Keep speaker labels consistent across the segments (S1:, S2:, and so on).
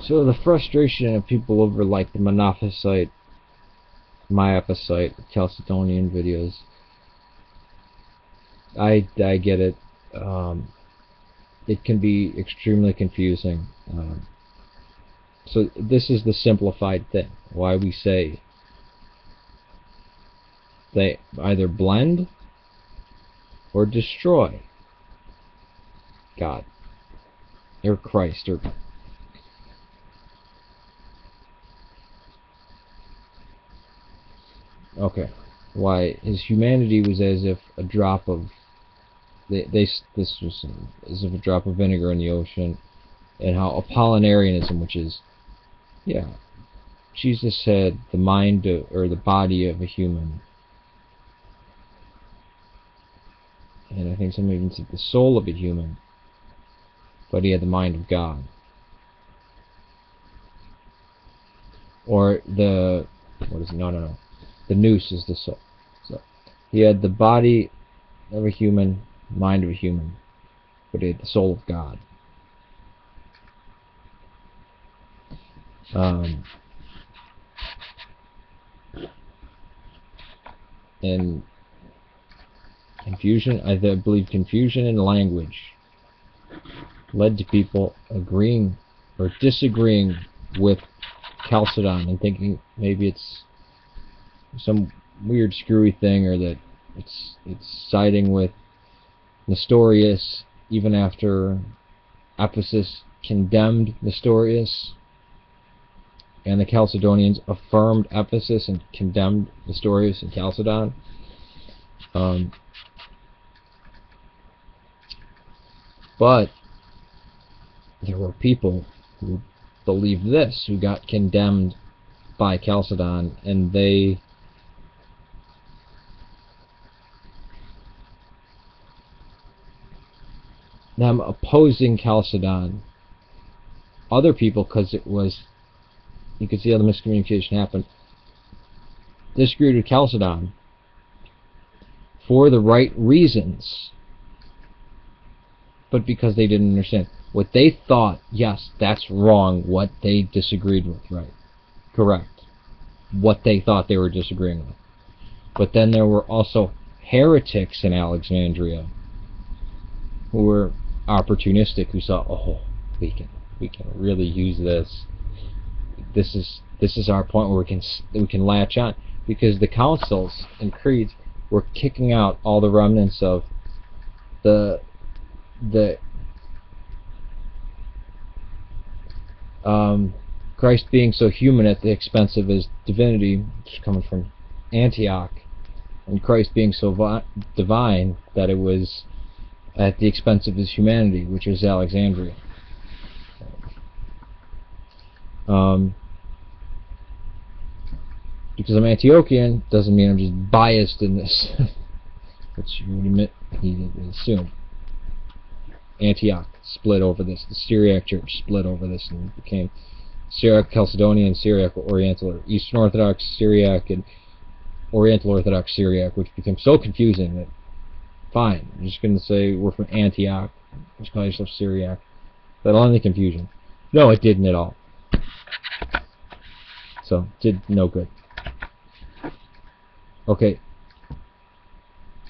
S1: So the frustration of people over like the Monophysite, Miaphysite, Chalcedonian videos, I get it. It can be extremely confusing. So this is the simplified thing. Why we say they either blend or destroy God or Christ or okay. Why his humanity was as if a drop of this was as if a drop of vinegar in the ocean, and how Apollinarianism, which is Jesus had the mind or the body of a human, and I think somebody even said the soul of a human, but he had the mind of God. Or the what is it? No. The noose is the soul. So he had the body of a human, mind of a human, but he had the soul of God. And confusion, I believe confusion in language led to people agreeing or disagreeing with Chalcedon and thinking maybe it's some weird screwy thing, or that it's siding with Nestorius even after Ephesus condemned Nestorius, and the Chalcedonians affirmed Ephesus and condemned Nestorius and Chalcedon. But there were people who believed this, who got condemned by Chalcedon, and them opposing Chalcedon. Other people, because it was, you could see how the miscommunication happened, disagreed with Chalcedon for the right reasons, but because they didn't understand what they thought. Yes, that's wrong. What they disagreed with, right? Correct. What they thought they were disagreeing with. But then there were also heretics in Alexandria who were opportunistic, who saw, oh, we can really use this. This is our point where we can latch on, because the councils and creeds were kicking out all the remnants of the Christ being so human at the expense of his divinity, which is coming from Antioch, and Christ being so divine that it was at the expense of his humanity, which is Alexandria. Because I'm Antiochian doesn't mean I'm just biased in this, which you would admit he assumed. Antioch split over this. The Syriac Church split over this and became Syriac Chalcedonian, Syriac Oriental, or Eastern Orthodox Syriac, and Oriental Orthodox Syriac, which became so confusing that, fine, I'm just going to say we're from Antioch, just call yourself Syriac. That'll end the confusion. No, it didn't at all. So, did no good. Okay.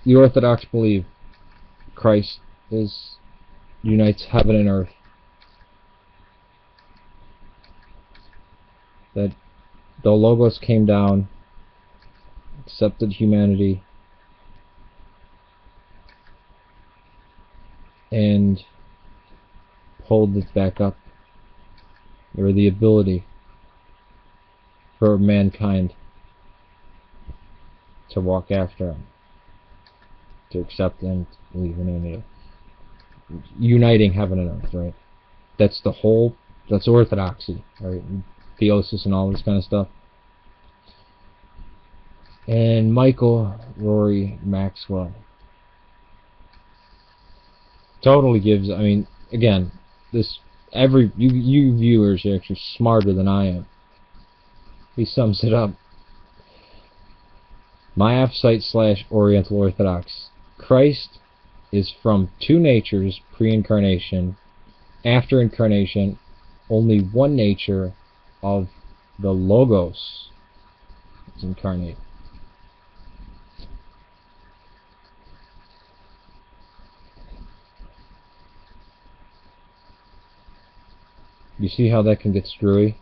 S1: The Orthodox believe Christ unites heaven and earth. That the Logos came down, accepted humanity, and pulled it back up, or the ability for mankind to walk after him, to accept him, to believe in him, uniting heaven and earth, right? That's orthodoxy, right? Theosis and all this kind of stuff. And Michael Rory Maxwell totally gives, I mean, again, this, you viewers are actually smarter than I am. He sums it up. Miaphysite / Oriental Orthodox. Christ is from two natures, pre-incarnation, after incarnation, only one nature of the Logos is incarnate. You see how that can get screwy?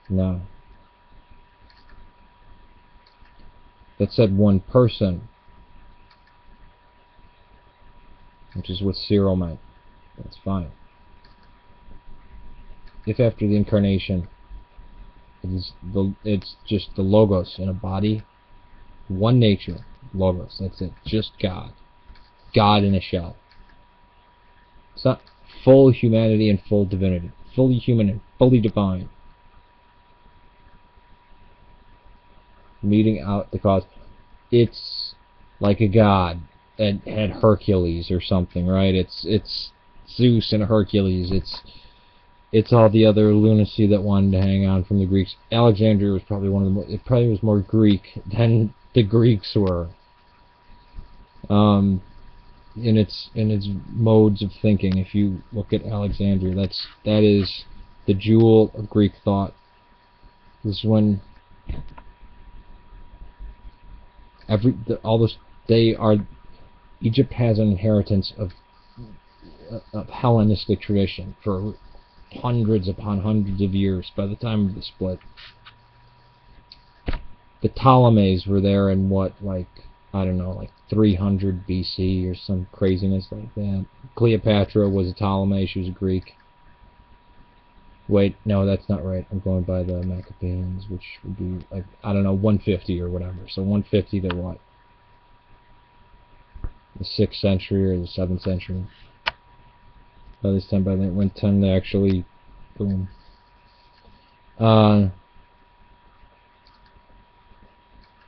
S1: No. That said one person, which is what Cyril meant. That's fine. If after the incarnation it's just the Logos in a body, one nature, Logos, that's it, just God. God in a shell. It's not full humanity and full divinity. Fully human and fully divine. Meeting out the cause. It's like a god that had Hercules or something, right? It's Zeus and Hercules. It's all the other lunacy that wanted to hang on from the Greeks. Alexandria was probably one of the it probably was more Greek than the Greeks were. In its modes of thinking. If you look at Alexandria, that is the jewel of Greek thought. This is when Egypt has an inheritance of Hellenistic tradition for hundreds upon hundreds of years by the time of the split. The Ptolemies were there in what, like, I don't know, like 300 BC or some craziness like that. Cleopatra was a Ptolemy, she was a Greek. Wait, no, that's not right. I'm going by the Maccabees, which would be, like, I don't know, 150 or whatever. So 150 to what? The 6th century or the 7th century. By this time, by then, when 10 they actually, boom.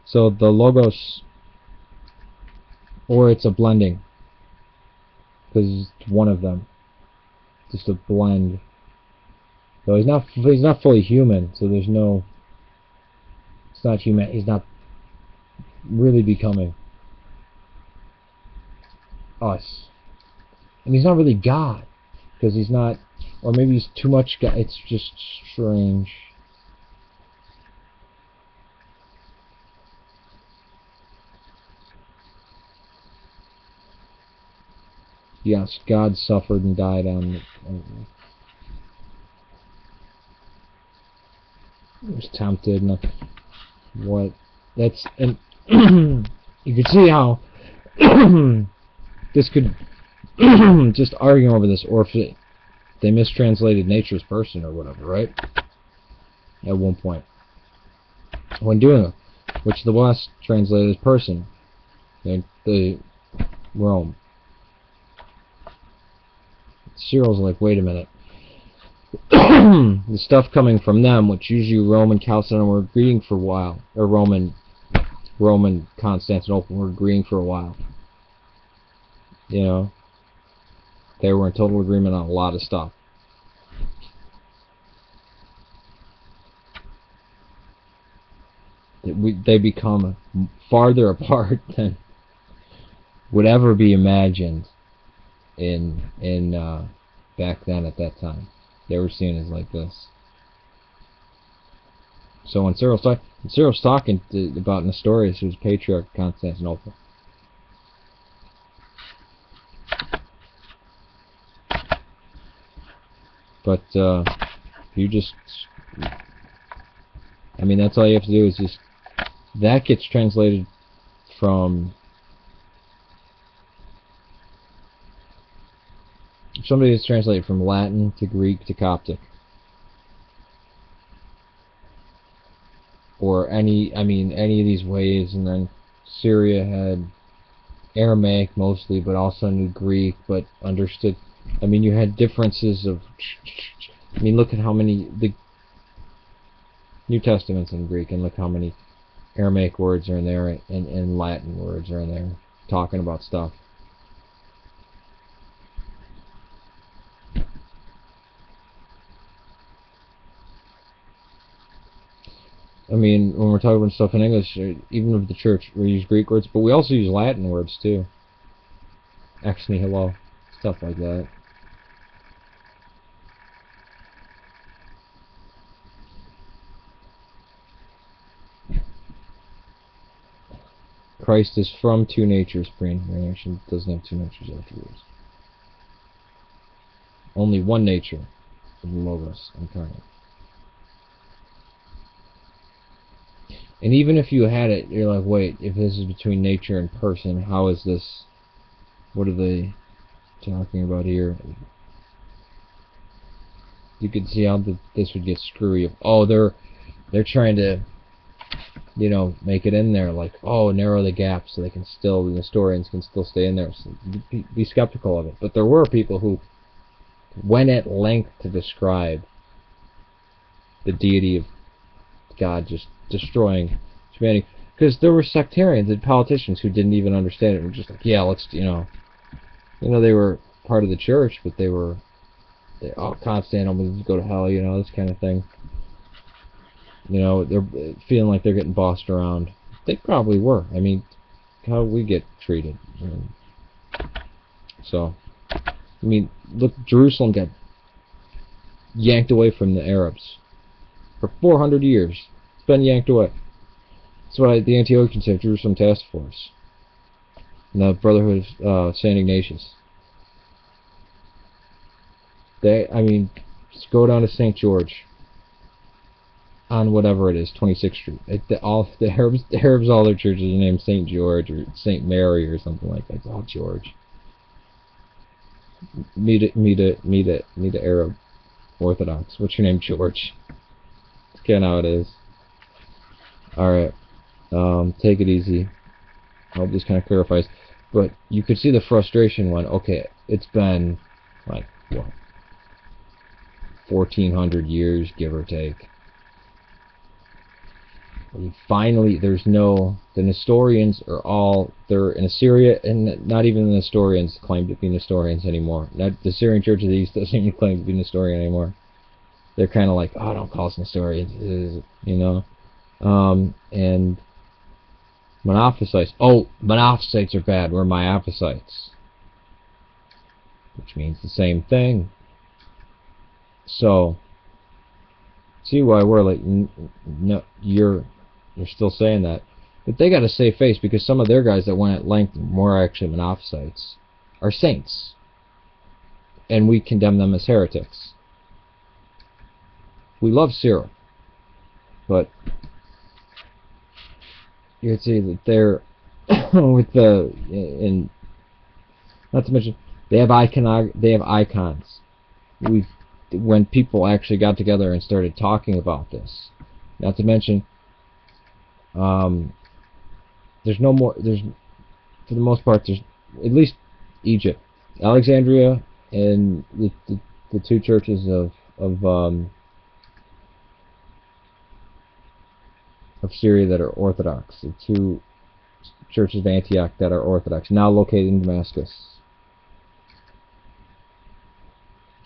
S1: So the Logos, or it's a blending, because it's one of them, just a blend. So he's not fully human, so there's no, it's not human, he's not really becoming us. And he's not really God, because he's not, or maybe he's too much God, it's just strange. Yes, God suffered and died on was tempted and what that's, and you can see how this could just arguing over this, or if they mistranslated nature's person or whatever, right? At one point when doing it, which the West translated as person, the Rome. Cyril's like, wait a minute. The stuff coming from them, which usually Rome and Chalcedonian were agreeing for a while, or Roman Constantinople were agreeing for a while. You know, they were in total agreement on a lot of stuff. They become farther apart than would ever be imagined in back then at that time. They were seen as like this. So when Cyril's talking about Nestorius, who was patriarch of Constantinople, but you just, I mean, that's all you have to do is just, that gets translated from, somebody that's translated from Latin to Greek to Coptic, or any of these ways. And then Syria had Aramaic mostly, but also knew Greek, but understood. I mean, you had differences of, I mean, look at how many, the New Testament's in Greek, and look how many Aramaic words are in there, and Latin words are in there, talking about stuff. I mean, when we're talking about stuff in English, even with the church, we use Greek words, but we also use Latin words too. Ex nihilo, stuff like that. Christ is from two natures, pre-incarnation, doesn't have two natures afterwards. Only one nature of the Logos incarnate. And even if you had it, you're like, wait, if this is between nature and person, how is this? What are they talking about here? You could see how this would get screwy. Oh, they're trying to, you know, make it in there, like, oh, narrow the gap so they can still, the historians can still stay in there. So be skeptical of it. But there were people who went at length to describe the deity of God just destroying humanity, because there were sectarians and politicians who didn't even understand it. Were just like, yeah, let's, you know, they were part of the church, but they Constantinople will go to hell, you know, this kind of thing. You know, they're feeling like they're getting bossed around. They probably were. I mean, how we get treated. So, I mean, look, Jerusalem got yanked away from the Arabs for 400 years. It's been yanked away. That's why the Antiochians have Jerusalem Task Force. And the Brotherhood of St. Ignatius. I mean, just go down to St. George. On whatever it is, 26th Street. The Arabs, all their churches are named St. George or St. Mary or something like that. It's all George. Meet a Arab Orthodox. What's your name, George? That's kind of how it is. Alright. Take it easy. I hope this kind of clarifies. But you could see the frustration when, okay, it's been, like, what? 1,400 years, give or take. And finally, the Nestorians are all, they're in Assyria, and not even the Nestorians claim to be Nestorians anymore. The Syrian Church of the East doesn't even claim to be Nestorian anymore. They're kind of like, oh, don't call us Nestorians, you know. And Monophysites. Oh, Monophysites are bad. We're Miaphysites. Which means the same thing. So, see why we're like, no, you're still saying that. But they got to save face, because some of their guys that went at length were actually Monophysites are saints. And we condemn them as heretics. We love Cyril. But you can see that they're with and not to mention they have icons. When people actually got together and started talking about this. Not to mention there's for the most part, there's at least Egypt, Alexandria, and the two churches of Syria that are Orthodox, the two churches of Antioch that are Orthodox, now located in Damascus,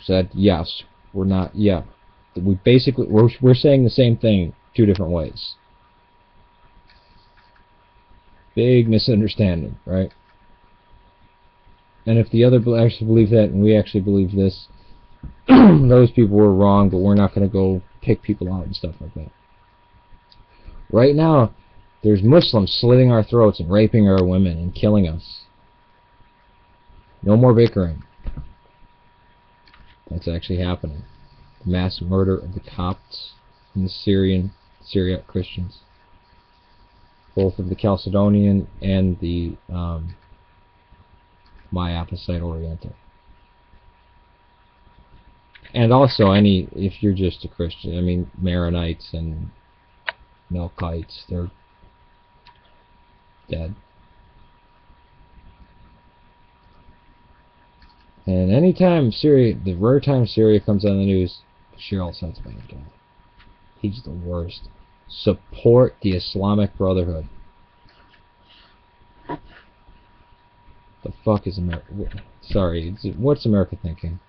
S1: said yes, we're not, yeah, we basically we're saying the same thing two different ways. Big misunderstanding, right? And if the other actually believe that and we actually believe this, those people were wrong, but we're not going to go pick people out and stuff like that. Right now, there's Muslims slitting our throats and raping our women and killing us. No more bickering. That's actually happening. The mass murder of the Copts and the Syriac Christians. Both of the Chalcedonian and the Miaphysite Oriental. And also if you're just a Christian, I mean, Maronites and Melkites, they're dead. And anytime the rare time Syria comes on the news, Bashar al-Assad's a bad guy. He's the worst. Support the Islamic Brotherhood. The fuck is America? Sorry, what's America thinking?